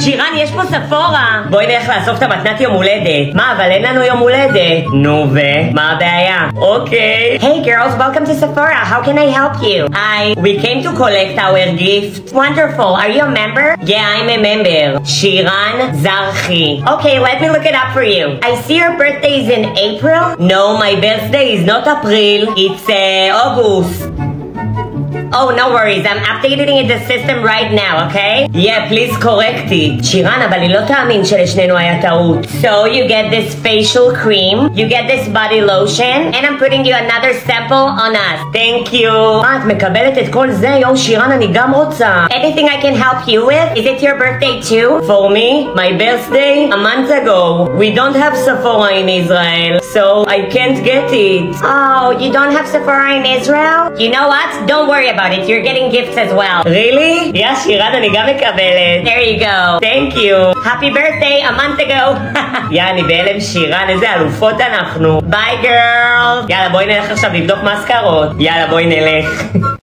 שירן, יש פה ספורה. בואי נלך לאסוף את המתנת יום הולדת. מה, אבל אין לנו יום הולדת. נו, מה הבעיה? אוקיי. Hey girls, welcome to Sephora. How can I help you? Hi, we came to collect our gift. Wonderful. Are you a member? Yeah, I'm a member. Shiran Zarchi. Okay, let me look it up for you. I see your birthday is in April? No, my birthday is not April. It's August. Oh, no worries. I'm updating in the system right now, okay? Yeah, please correct it. שירן, אבל היא לא תאמין שלשנינו היה טעות. So, you get this facial cream, you get this body lotion, and I'm putting you another sample on us. Thank you. את מקבלת את כל זה? יום שירן, אני גם רוצה. Anything I can help you with? Is it your birthday too? For me, my birthday, a month ago. We don't have Sephora in Israel, so I can't get it. Oh, you don't have Sephora in Israel? You know what? Don't worry about it. You're getting gifts as well. Really? Yeah, שירן, אני גם מקבלת. There you go. Thank you. Happy birthday a month ago. יאללה, אני בהלם שירן, איזה אלופות אנחנו. ביי, girl. יאללה, בואי נלך עכשיו לבדוק מסקרות. יאללה, בואי נלך.